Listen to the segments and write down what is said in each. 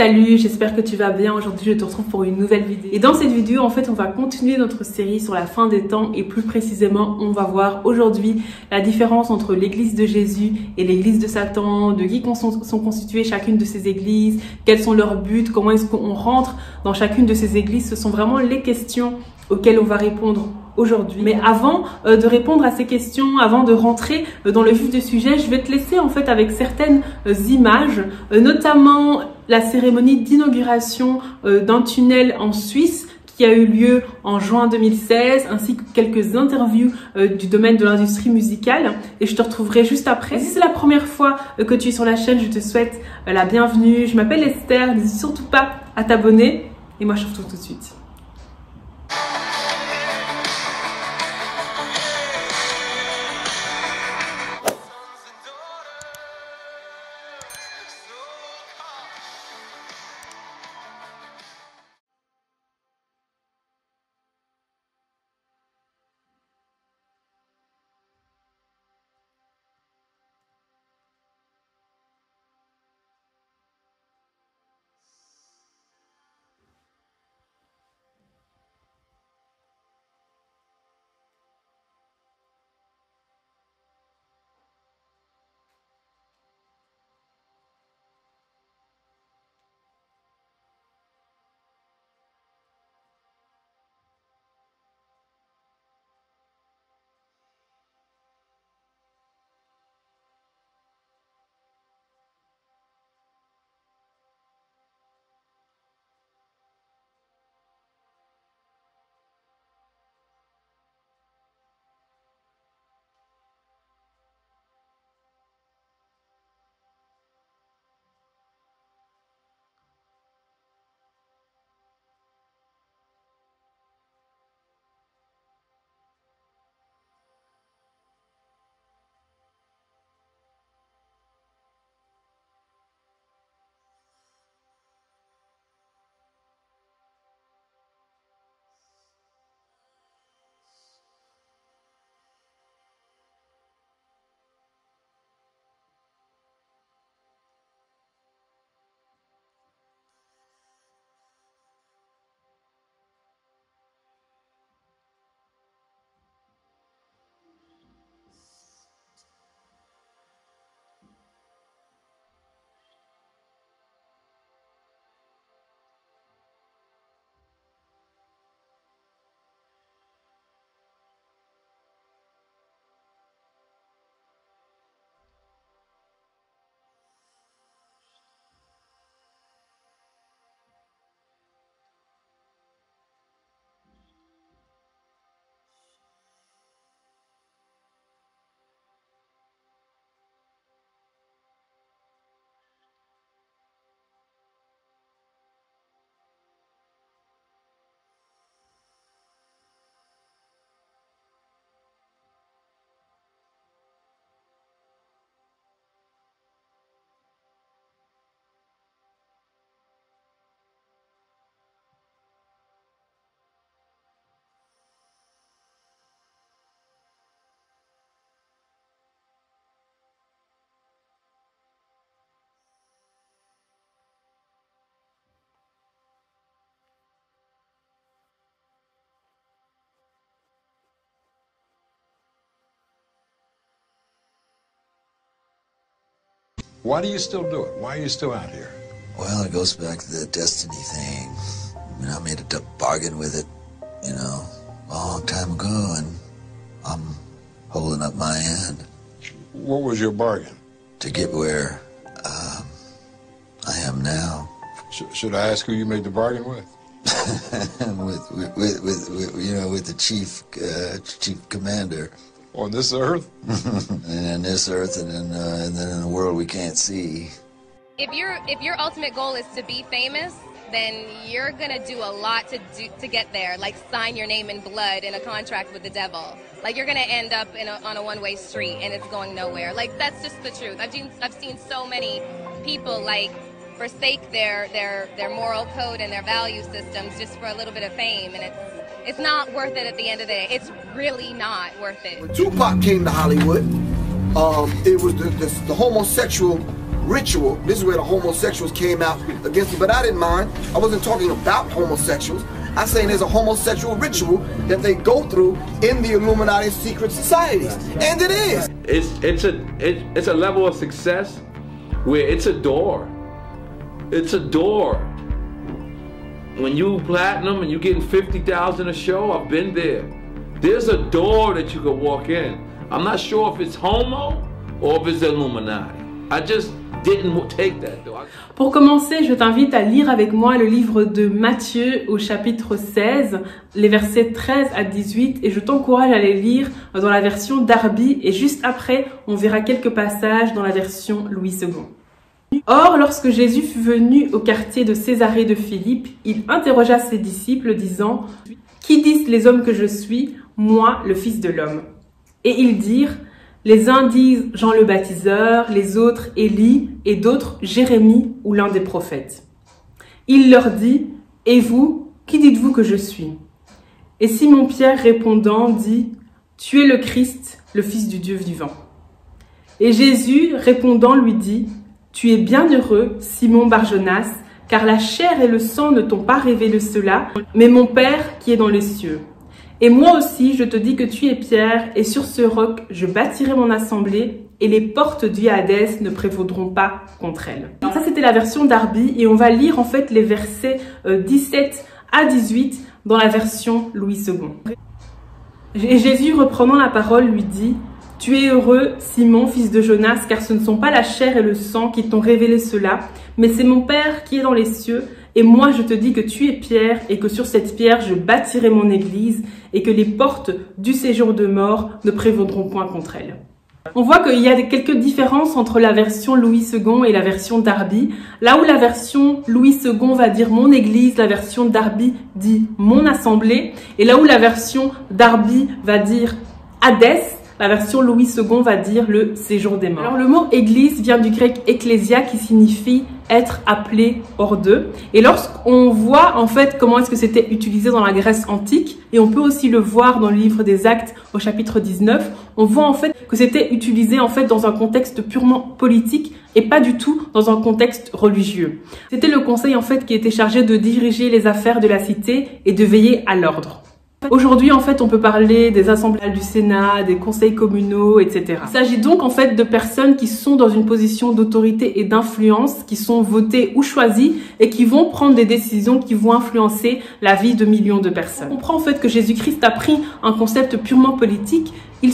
Salut, j'espère que tu vas bien. Aujourd'hui, je te retrouve pour une nouvelle vidéo. Et dans cette vidéo, en fait, on va continuer notre série sur la fin des temps et plus précisément, on va voir aujourd'hui la différence entre l'église de Jésus et l'église de Satan, de qui sont constituées chacune de ces églises, quels sont leurs buts, comment est-ce qu'on rentre dans chacune de ces églises. Ce sont vraiment les questions auxquelles on va répondre aujourd'hui. Mais avant de répondre à ces questions, avant de rentrer dans le vif du sujet, je vais te laisser en fait avec certaines images, notamment la cérémonie d'inauguration d'un tunnel en Suisse qui a eu lieu en juin 2016, ainsi que quelques interviews du domaine de l'industrie musicale. Et je te retrouverai juste après. Si c'est la première fois que tu es sur la chaîne, je te souhaite la bienvenue. Je m'appelle Esther, n'hésite surtout pas à t'abonner. Et moi, je te retrouve tout de suite. Why do you still do it? Why are you still out here? Well, it goes back to the destiny thing. I mean, I made a bargain with it, you know, a long time ago, and I'm holding up my end. What was your bargain? To get where I am now. Should I ask who you made the bargain with? with the chief commander. On this earth? And in this earth, and then in a world we can't see. If your ultimate goal is to be famous, then you're gonna do a lot to get there. Like sign your name in blood in a contract with the devil. Like you're gonna end up on a one-way street and it's going nowhere. Like that's just the truth. I've seen so many people like forsake their moral code and their value systems just for a little bit of fame, and it's not worth it at the end of the day. It's really not worth it. When Tupac came to Hollywood, it was the homosexual ritual. This is where the homosexuals came out against me, but I didn't mind. I wasn't talking about homosexuals. I'm saying there's a homosexual ritual that they go through in the Illuminati secret societies, and it is. It's a level of success where it's a door. It's a door. When you platinum and you getting 50,000 a show, I've been there. There's a door that you can walk in. I'm not sure if it's homo or if it's Illuminati. I just didn't take that door. Pour commencer, je t'invite à lire avec moi le livre de Matthieu au chapitre 16, les versets 13 à 18, et je t'encourage à les lire dans la version Darby, et juste après, on verra quelques passages dans la version Louis II. Or, lorsque Jésus fut venu au quartier de Césarée de Philippe, il interrogea ses disciples disant « Qui disent les hommes que je suis, moi, le Fils de l'homme ?» Et ils dirent « Les uns disent Jean le baptiseur, les autres Élie, et d'autres Jérémie ou l'un des prophètes. » Il leur dit « Et vous, qui dites-vous que je suis ?» Et Simon-Pierre répondant dit « Tu es le Christ, le Fils du Dieu vivant. » Et Jésus répondant lui dit « Tu es bienheureux, Simon Barjonas, car la chair et le sang ne t'ont pas révélé cela, mais mon Père qui est dans les cieux. Et moi aussi, je te dis que tu es Pierre, et sur ce roc, je bâtirai mon assemblée, et les portes du Hadès ne prévaudront pas contre elle. » Alors ça, c'était la version Darby, et on va lire en fait les versets 17 à 18 dans la version Louis II. Et Jésus, reprenant la parole, lui dit « Tu es heureux, Simon, fils de Jonas, car ce ne sont pas la chair et le sang qui t'ont révélé cela, mais c'est mon Père qui est dans les cieux. Et moi, je te dis que tu es Pierre, et que sur cette pierre, je bâtirai mon église, et que les portes du séjour de mort ne prévaudront point contre elle. » On voit qu'il y a quelques différences entre la version Louis II et la version Darby. Là où la version Louis II va dire mon église, la version Darby dit mon assemblée. Et là où la version Darby va dire Hadès, la version Louis II va dire le séjour des morts. Alors le mot église vient du grec ecclésia qui signifie être appelé hors d'eux. Et lorsqu'on voit en fait comment est-ce que c'était utilisé dans la Grèce antique, et on peut aussi le voir dans le livre des Actes au chapitre 19, on voit en fait que c'était utilisé en fait dans un contexte purement politique et pas du tout dans un contexte religieux. C'était le conseil en fait qui était chargé de diriger les affaires de la cité et de veiller à l'ordre. Aujourd'hui, en fait, on peut parler des assemblées du Sénat, des conseils communaux, etc. Il s'agit donc, en fait, de personnes qui sont dans une position d'autorité et d'influence, qui sont votées ou choisies et qui vont prendre des décisions qui vont influencer la vie de millions de personnes. On comprend, en fait, que Jésus-Christ a pris un concept purement politique, il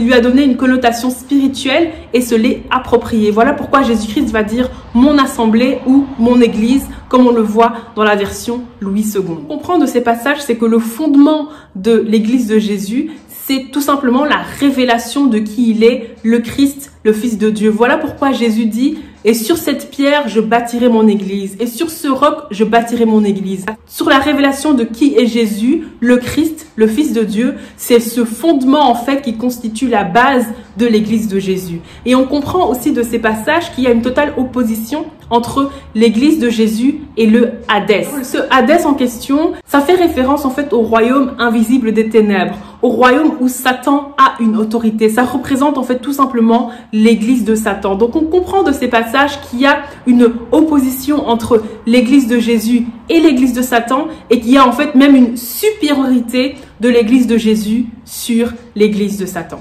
lui a donné une connotation spirituelle et se l'est approprié. Voilà pourquoi Jésus-Christ va dire mon assemblée ou mon église, comme on le voit dans la version Louis II. Ce qu'on comprend de ces passages, c'est que le fondement de l'église de Jésus, c'est tout simplement la révélation de qui il est, le Christ, le Fils de Dieu. Voilà pourquoi Jésus dit « Et sur cette pierre, je bâtirai mon église. Et sur ce roc, je bâtirai mon église. » Sur la révélation de qui est Jésus, le Christ, le Fils de Dieu, c'est ce fondement en fait qui constitue la base de l'église de Jésus. Et on comprend aussi de ces passages qu'il y a une totale opposition entre l'église de Jésus et le Hadès. Ce Hadès en question, ça fait référence en fait au royaume invisible des ténèbres, au royaume où Satan a une autorité. Ça représente en fait tout simplement l'église de Satan. Donc on comprend de ces passages qu'il y a une opposition entre l'église de Jésus et l'église de Satan et qu'il y a en fait même une supériorité de l'église de Jésus sur l'église de Satan.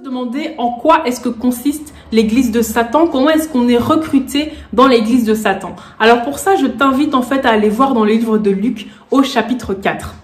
Demander en quoi est-ce que consiste l'église de Satan, comment est-ce qu'on est recruté dans l'église de Satan. Alors pour ça, je t'invite en fait à aller voir dans le livre de Luc au chapitre 4.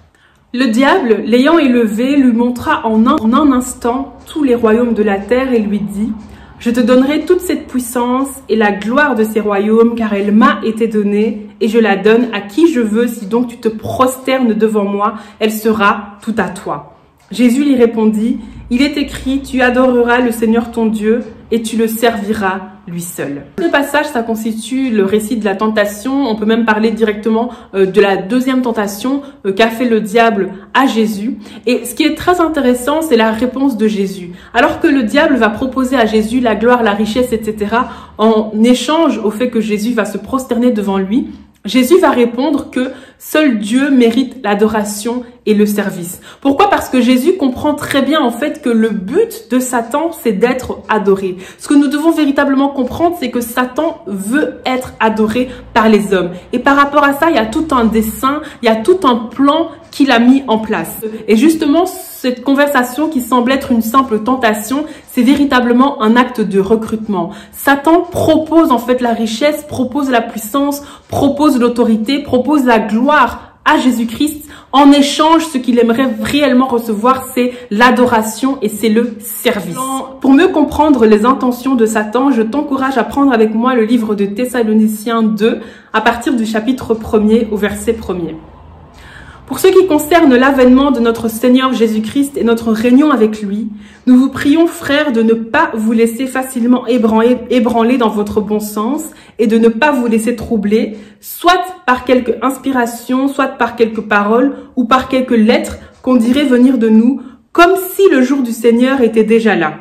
Le diable, l'ayant élevé, lui montra en un instant tous les royaumes de la terre et lui dit « Je te donnerai toute cette puissance et la gloire de ces royaumes, car elle m'a été donnée, et je la donne à qui je veux. Si donc tu te prosternes devant moi, elle sera toute à toi. » Jésus lui répondit « Il est écrit, tu adoreras le Seigneur ton Dieu et tu le serviras lui seul. » Ce passage, ça constitue le récit de la tentation. On peut même parler directement de la deuxième tentation qu'a fait le diable à Jésus. Et ce qui est très intéressant, c'est la réponse de Jésus. Alors que le diable va proposer à Jésus la gloire, la richesse, etc., en échange au fait que Jésus va se prosterner devant lui, Jésus va répondre que seul Dieu mérite l'adoration et le service. Pourquoi? Parce que Jésus comprend très bien en fait que le but de Satan, c'est d'être adoré. Ce que nous devons véritablement comprendre, c'est que Satan veut être adoré par les hommes. Et par rapport à ça, il y a tout un dessein, il y a tout un plan qu'il a mis en place. Et justement, cette conversation qui semble être une simple tentation, c'est véritablement un acte de recrutement. Satan propose en fait la richesse, propose la puissance, propose l'autorité, propose la gloire à Jésus-Christ. En échange, ce qu'il aimerait réellement recevoir, c'est l'adoration et c'est le service. Pour mieux comprendre les intentions de Satan, je t'encourage à prendre avec moi le livre de Thessaloniciens 2, à partir du chapitre 1er au verset 1er. Pour ce qui concerne l'avènement de notre Seigneur Jésus-Christ et notre réunion avec lui, nous vous prions, frères, de ne pas vous laisser facilement ébranler dans votre bon sens et de ne pas vous laisser troubler, soit par quelque inspiration, soit par quelques paroles ou par quelques lettres qu'on dirait venir de nous, comme si le jour du Seigneur était déjà là.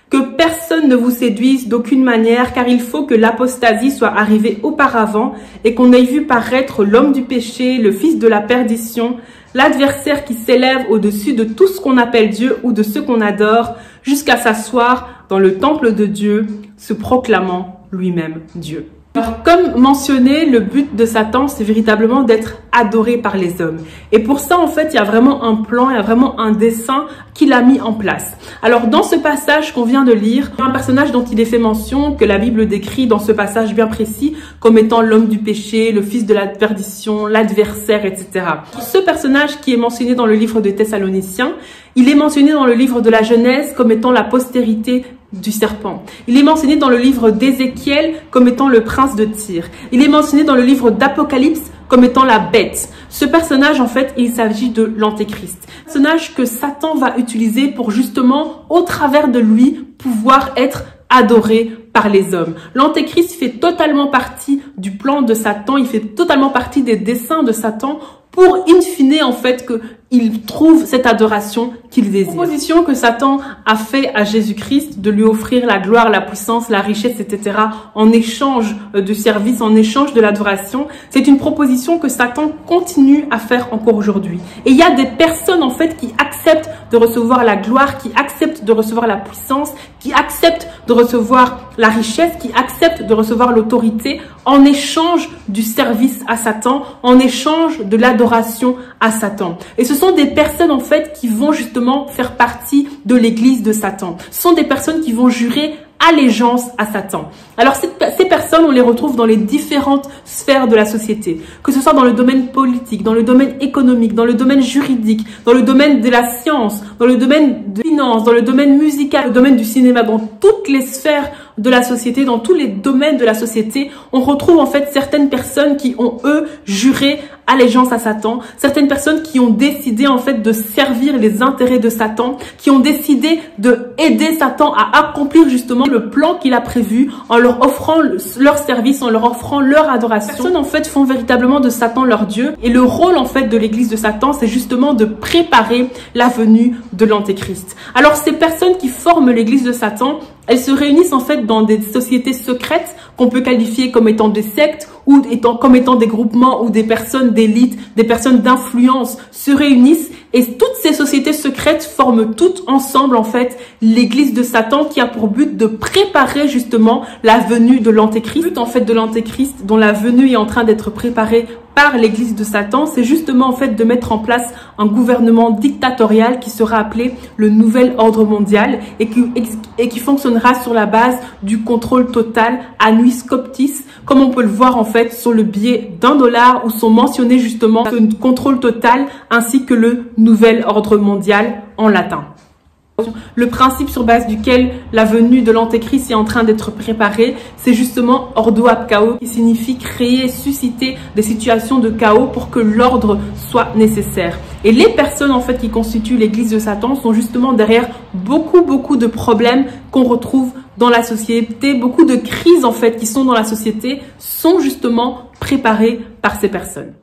Que personne ne vous séduise d'aucune manière, car il faut que l'apostasie soit arrivée auparavant et qu'on ait vu paraître l'homme du péché, le fils de la perdition, l'adversaire qui s'élève au-dessus de tout ce qu'on appelle Dieu ou de ce qu'on adore, jusqu'à s'asseoir dans le temple de Dieu, se proclamant lui-même Dieu. Alors, comme mentionné, le but de Satan, c'est véritablement d'être adoré par les hommes. Et pour ça, en fait, il y a vraiment un plan, il y a vraiment un dessein qu'il a mis en place. Alors, dans ce passage qu'on vient de lire, il y a un personnage dont il est fait mention, que la Bible décrit dans ce passage bien précis, comme étant l'homme du péché, le fils de la perdition, l'adversaire, etc. Ce personnage qui est mentionné dans le livre de Thessaloniciens, il est mentionné dans le livre de la Genèse comme étant la postérité du serpent. Il est mentionné dans le livre d'Ézéchiel comme étant le prince de Tyr. Il est mentionné dans le livre d'Apocalypse comme étant la bête. Ce personnage, en fait, il s'agit de l'Antéchrist. Personnage que Satan va utiliser pour justement, au travers de lui, pouvoir être adoré par les hommes. L'Antéchrist fait totalement partie du plan de Satan, il fait totalement partie des desseins de Satan pour, in fine, en fait, qu'il trouve cette adoration qu'il désire. La proposition que Satan a fait à Jésus-Christ de lui offrir la gloire, la puissance, la richesse, etc. en échange du service, en échange de l'adoration, c'est une proposition que Satan continue à faire encore aujourd'hui. Et il y a des personnes, en fait, qui acceptent de recevoir la gloire, qui acceptent de recevoir la puissance, qui acceptent de recevoir la richesse, qui acceptent de recevoir l'autorité en échange du service à Satan, en échange de l'adoration à Satan. Et ce sont des personnes en fait qui vont justement faire partie de l'église de Satan. Ce sont des personnes qui vont jurer allégeance à Satan. Alors ces personnes, on les retrouve dans les différentes sphères de la société, que ce soit dans le domaine politique, dans le domaine économique, dans le domaine juridique, dans le domaine de la science, dans le domaine de finance, dans le domaine musical, dans le domaine du cinéma, dans toutes les sphères de la société, dans tous les domaines de la société, on retrouve en fait certaines personnes qui ont, eux, juré allégeance à Satan, certaines personnes qui ont décidé en fait de servir les intérêts de Satan, qui ont décidé de aider Satan à accomplir justement le plan qu'il a prévu en leur offrant leur service, en leur offrant leur adoration. Les personnes en fait font véritablement de Satan leur Dieu et le rôle en fait de l'église de Satan, c'est justement de préparer la venue de l'Antéchrist. Alors ces personnes qui forment l'église de Satan, elles se réunissent en fait dans des sociétés secrètes qu'on peut qualifier comme étant des sectes ou comme étant des groupements où des personnes d'élite, des personnes d'influence se réunissent et toutes ces sociétés secrètes forment toutes ensemble en fait l'église de Satan qui a pour but de préparer justement la venue de l'Antéchrist. Le but en fait de l'Antéchrist dont la venue est en train d'être préparée par l'église de Satan, c'est justement en fait de mettre en place un gouvernement dictatorial qui sera appelé le nouvel ordre mondial et qui fonctionnera sur la base du contrôle total annus coptis, comme on peut le voir en fait sur le billet d'$, où sont mentionnés justement ce contrôle total ainsi que le nouvel ordre mondial en latin. Le principe sur base duquel la venue de l'Antéchrist est en train d'être préparée, c'est justement ordo ab chaos, qui signifie créer, susciter des situations de chaos pour que l'ordre soit nécessaire. Et les personnes en fait qui constituent l'église de Satan sont justement derrière beaucoup de problèmes qu'on retrouve dans la société, beaucoup de crises en fait qui sont dans la société sont justement préparées par ces personnes.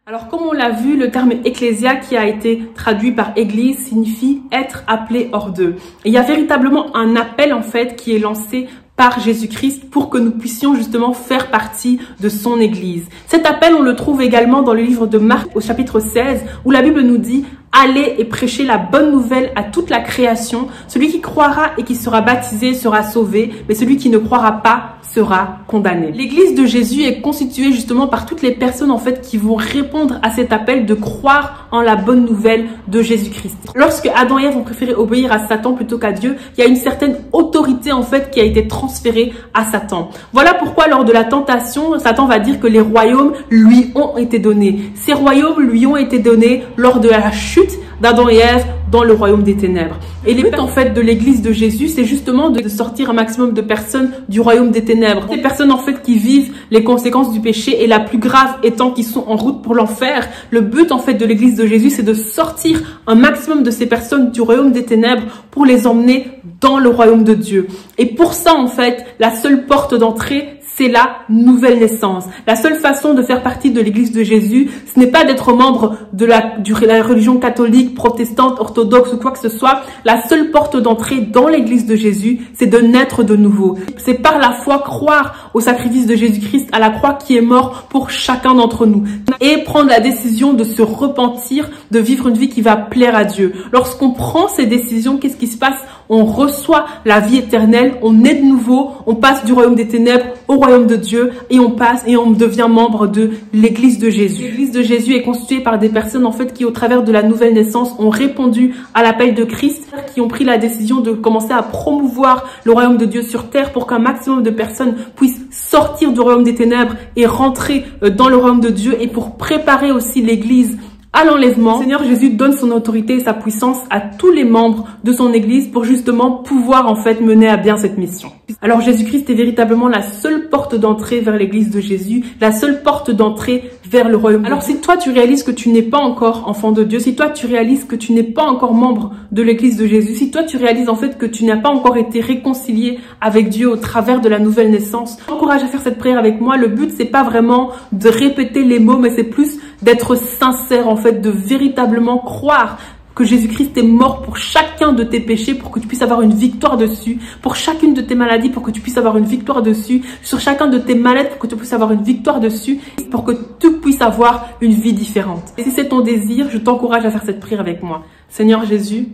Alors comme on l'a vu, le terme ecclésia qui a été traduit par église signifie être appelé hors d'eux. Et il y a véritablement un appel en fait qui est lancé par Jésus-Christ pour que nous puissions justement faire partie de son église. Cet appel, on le trouve également dans le livre de Marc au chapitre 16 où la Bible nous dit « Allez et prêchez la bonne nouvelle à toute la création. Celui qui croira et qui sera baptisé sera sauvé, mais celui qui ne croira pas sera condamné. » L'église de Jésus est constituée justement par toutes les personnes en fait qui vont répondre à cet appel de croire en la bonne nouvelle de Jésus-Christ. Lorsque Adam et Ève ont préféré obéir à Satan plutôt qu'à Dieu, il y a une certaine autorité en fait qui a été transférée à Satan. Voilà pourquoi lors de la tentation, Satan va dire que les royaumes lui ont été donnés. Ces royaumes lui ont été donnés lors de la chute d'Adam et Ève dans le royaume des ténèbres. Et le but en fait de l'église de Jésus, c'est justement de sortir un maximum de personnes du royaume des ténèbres. Des personnes en fait qui vivent les conséquences du péché et la plus grave étant qu'ils sont en route pour l'enfer. Le but en fait de l'église de Jésus, c'est de sortir un maximum de ces personnes du royaume des ténèbres pour les emmener dans le royaume de Dieu. Et pour ça en fait, la seule porte d'entrée, c'est la nouvelle naissance. La seule façon de faire partie de l'église de Jésus, ce n'est pas d'être membre de la religion catholique, protestante, orthodoxe ou quoi que ce soit. La seule porte d'entrée dans l'église de Jésus, c'est de naître de nouveau. C'est par la foi croire au sacrifice de Jésus-Christ à la croix qui est mort pour chacun d'entre nous. Et prendre la décision de se repentir, de vivre une vie qui va plaire à Dieu. Lorsqu'on prend ces décisions, qu'est-ce qui se passe? On reçoit la vie éternelle, on est de nouveau, on passe du royaume des ténèbres au royaume de Dieu et on passe et on devient membre de l'église de Jésus. L'église de Jésus est constituée par des personnes en fait qui au travers de la nouvelle naissance ont répondu à l'appel de Christ, qui ont pris la décision de commencer à promouvoir le royaume de Dieu sur terre pour qu'un maximum de personnes puissent sortir du royaume des ténèbres et rentrer dans le royaume de Dieu et pour préparer aussi l'église à l'enlèvement. Le Seigneur Jésus donne son autorité et sa puissance à tous les membres de son église pour justement pouvoir en fait mener à bien cette mission. Alors Jésus-Christ est véritablement la seule porte d'entrée vers l'église de Jésus, la seule porte d'entrée vers le royaume. Alors si toi tu réalises que tu n'es pas encore enfant de Dieu, si toi tu réalises que tu n'es pas encore membre de l'église de Jésus, si toi tu réalises en fait que tu n'as pas encore été réconcilié avec Dieu au travers de la nouvelle naissance, je t'encourage à faire cette prière avec moi. Le but c'est pas vraiment de répéter les mots, mais c'est plus d'être sincère en fait, de véritablement croire que Jésus-Christ est mort pour chacun de tes péchés, pour que tu puisses avoir une victoire dessus, pour chacune de tes maladies, pour que tu puisses avoir une victoire dessus, sur chacun de tes maladies, pour que tu puisses avoir une victoire dessus, pour que tu puisses avoir une vie différente. Et si c'est ton désir, je t'encourage à faire cette prière avec moi. Seigneur Jésus,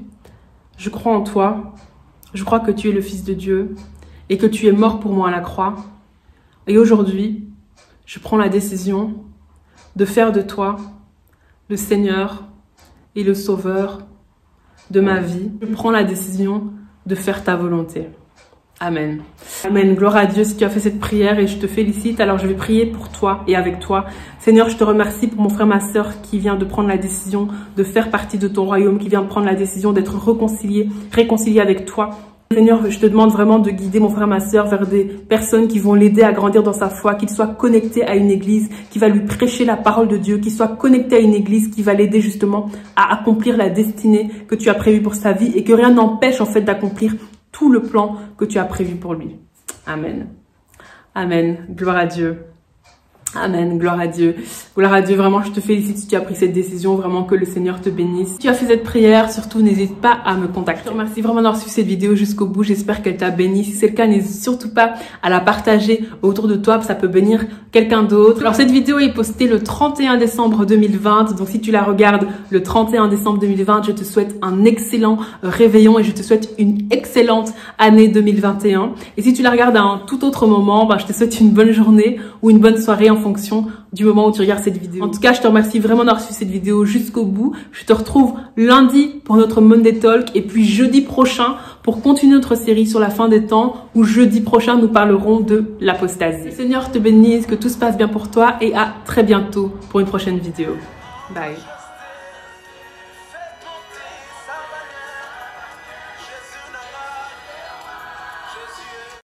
je crois en toi, je crois que tu es le Fils de Dieu et que tu es mort pour moi à la croix. Et aujourd'hui, je prends la décision de faire de toi le Seigneur et le Sauveur de ma vie. Je prends la décision de faire ta volonté. Amen. Amen. Gloire à Dieu si tu as fait cette prière et je te félicite. Alors je vais prier pour toi et avec toi. Seigneur, je te remercie pour mon frère, ma sœur qui vient de prendre la décision de faire partie de ton royaume, qui vient de prendre la décision d'être réconcilié avec toi. Seigneur, je te demande vraiment de guider mon frère, ma sœur vers des personnes qui vont l'aider à grandir dans sa foi, qu'il soit connecté à une église qui va lui prêcher la parole de Dieu, qu'il soit connecté à une église qui va l'aider justement à accomplir la destinée que tu as prévue pour sa vie et que rien n'empêche en fait d'accomplir tout le plan que tu as prévu pour lui. Amen. Amen. Gloire à Dieu. Amen, gloire à Dieu. Gloire à Dieu, vraiment, je te félicite si tu as pris cette décision, vraiment que le Seigneur te bénisse. Si tu as fait cette prière, surtout, n'hésite pas à me contacter. Je te remercie vraiment d'avoir suivi cette vidéo jusqu'au bout. J'espère qu'elle t'a béni. Si c'est le cas, n'hésite surtout pas à la partager autour de toi, ça peut bénir quelqu'un d'autre. Alors, cette vidéo est postée le 31 décembre 2020. Donc, si tu la regardes le 31 décembre 2020, je te souhaite un excellent réveillon et je te souhaite une excellente année 2021. Et si tu la regardes à un tout autre moment, je te souhaite une bonne journée ou une bonne soirée en fonction du moment où tu regardes cette vidéo. En tout cas, je te remercie vraiment d'avoir suivi cette vidéo jusqu'au bout. Je te retrouve lundi pour notre Monday Talk et puis jeudi prochain pour continuer notre série sur la fin des temps où jeudi prochain nous parlerons de l'apostasie. Seigneur te bénisse, que tout se passe bien pour toi et à très bientôt pour une prochaine vidéo. Bye.